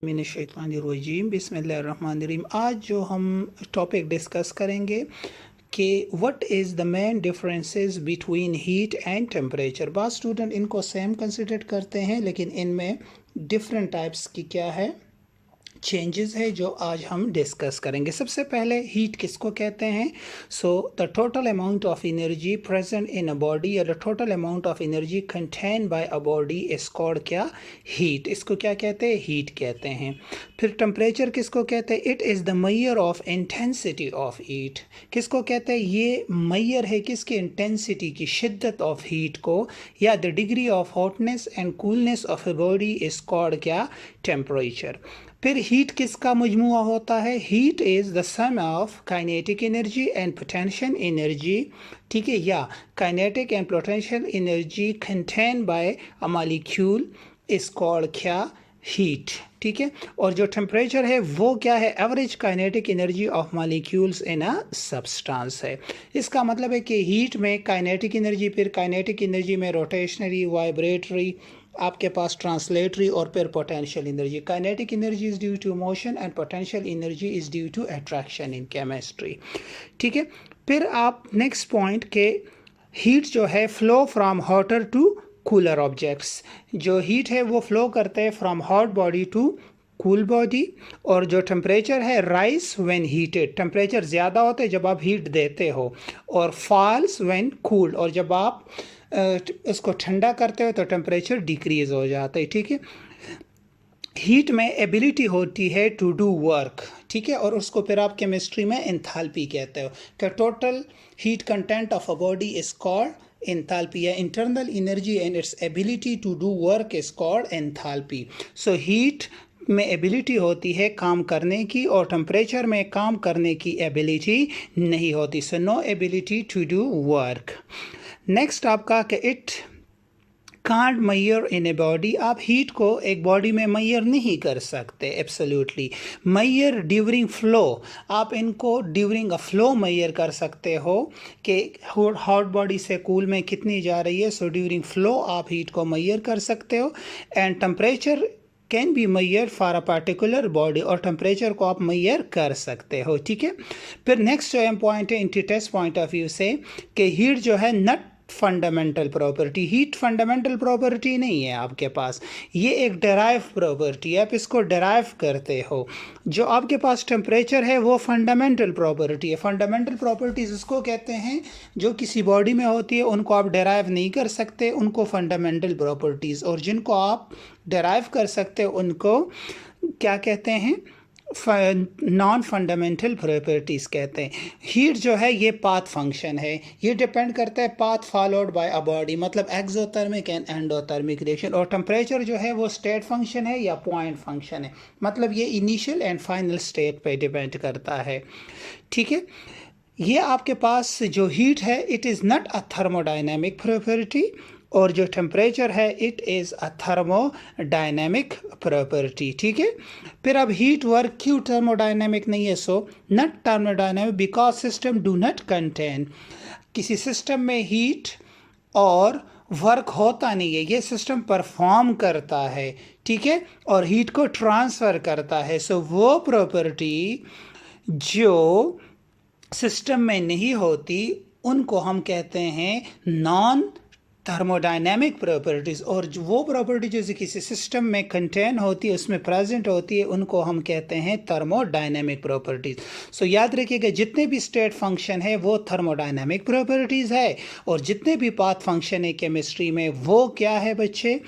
मिनश्शैतानिर्रजीम बिस्मिल्लाहिर्रहमानिर्रहीम। आज जो हम टॉपिक डिस्कस करेंगे कि what is the main differences between heat and temperature. बाद स्टूडेंट इनको सेम कंसिडर करते हैं, लेकिन इनमें डिफरेंट टाइप्स की क्या है, चेंजेस है, जो आज हम डिस्कस करेंगे। सबसे पहले हीट किसको कहते हैं? So the total amount of energy present in a body या the total amount of energy contain by a body is called क्या? हीट। इसको क्या कहते हैं? हीट कहते हैं। फिर टेम्परेचर किसको कहते हैं? It is the measure of intensity of heat. किसको कहते हैं? ये मेजर है किसकी? इंटेंसिटी की, शिद्दत ऑफ हीट को, या the degree of hotness and coolness of a body is called क्या? टेम्परेचर। फिर हीट किसका मजमुआ होता है? Heat is the sum of kinetic energy and potential energy, ठीक है, या kinetic and potential energy contain by a molecule is called क्या? हीट, ठीक है। और जो टेम्परेचर है वो क्या है? Average kinetic energy of molecules in a substance है। इसका मतलब है कि हीट में काइनेटिक एनर्जी, फिर काइनेटिक एनर्जी में रोटेशनरी, वाइब्रेटरी, आपके पास ट्रांसलेटरी, और फिर potential energy. Kinetic energy is due to motion and potential energy is due to attraction in chemistry, ठीक है। फिर आप नेक्स्ट पॉइंट के हीट जो है flow from hotter to cooler objects. जो हीट है वो फ्लो करते हैं from hot body to cool body. और जो टेम्परेचर है राइज व्हेन हीटेड, टेम्परेचर ज़्यादा होते हैं जब आप हीट देते हो, और फॉल्स व्हेन कूल्ड, और जब आप इसको ठंडा करते हो तो टेम्परेचर डिक्रीज हो जाता है, ठीक है। हीट में एबिलिटी होती है टू डू वर्क, ठीक है, और उसको फिर आप केमिस्ट्री में एंथैल्पी कहते हो। कि total heat content of a body is called enthalpy, या internal energy and its ability to do work is called enthalpy. So heat में एबिलिटी होती है काम करने की, और टेम्परेचर में काम करने की एबिलिटी नहीं होती। So no ability to do work. Next आपका कि it can't measure in a body. आप हीट को एक बॉडी में मेजर नहीं कर सकते, एब्सोल्युटली। मेजर ड्यूरिंग फ्लो, आप इनको ड्यूरिंग अ फ्लो मेजर कर सकते हो कि हॉट बॉडी से कूल में कितनी जा रही है। सो ड्यूरिंग फ्लो आप हीट को मेजर कर सकते हो। And temperature can be measure for a particular body, और टेम्परेचर को आप मेजर कर सकते हो, ठीक है। फिर नेक्स्ट जो पॉइंट है इंटी टेस्ट पॉइंट ऑफ व्यू से, कि हीट जो है not fundamental property, heat fundamental property नहीं है आपके पास, ये एक डेराइव प्रॉपर्टी है, आप इसको डेराइव करते हो। जो आपके पास टेम्परेचर है वो फंडामेंटल प्रॉपर्टी है। फंडामेंटल प्रॉपर्टीज उसको कहते हैं जो किसी बॉडी में होती है, उनको आप डेराइव नहीं कर सकते, उनको फंडामेंटल प्रॉपर्टीज, और जिनको आप डेराइव कर सकते हो उनको क्या कहते हैं? नॉन फंडामेंटल प्रॉपर्टीज़ कहते हैं। हीट जो है ये पाथ फंक्शन है, ये डिपेंड करता है path followed by a body, मतलब एक्सोथर्मिक एंड एंडोथर्मिक रिएक्शन। और टेम्परेचर जो है वो स्टेट फंक्शन है या पॉइंट फंक्शन है, मतलब ये इनिशियल एंड फाइनल स्टेट पे डिपेंड करता है, ठीक है। ये आपके पास जो हीट है it is not a thermodynamic property, और जो टेम्परेचर है it is a thermodynamic property, ठीक है। फिर अब हीट वर्क क्यों थर्मोडायनेमिक नहीं है? So not thermodynamic because system do not contain, किसी सिस्टम में हीट और वर्क होता नहीं है, ये सिस्टम परफॉर्म करता है, ठीक है, और हीट को ट्रांसफ़र करता है। सो वो प्रॉपर्टी जो सिस्टम में नहीं होती उनको हम कहते हैं नॉन थर्मोडायनेमिक प्रॉपर्टीज़, और जो वो प्रॉपर्टी जो किसी सिस्टम में कंटेन होती है, उसमें प्रेजेंट होती है, उनको हम कहते हैं थर्मोडायनेमिक प्रॉपर्टीज़। सो याद रखिएगा जितने भी स्टेट फंक्शन है वो थर्मोडायनेमिक प्रॉपर्टीज़ है, और जितने भी पाथ फंक्शन है केमिस्ट्री में वो क्या है बच्चे?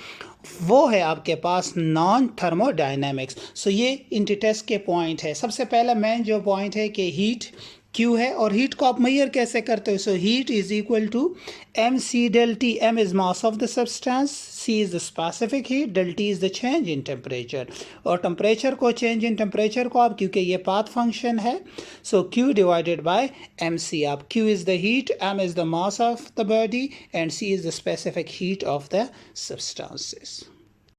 वो है आपके पास नॉन थर्मोडायनेमिक्स। सो ये इंटी टेस्ट के पॉइंट है। सबसे पहला मेन जो पॉइंट है कि हीट क्यू है, और हीट को आप मेजर कैसे करते हो? So heat is equal to M C del T. M is mass of the substance, C is the specific heat, del T is the change in temperature. और temperature को, change in temperature को आप, क्योंकि ये path function है, so Q divided by M C. आप Q is the heat, M is the mass of the body, and C is the specific heat of the substances.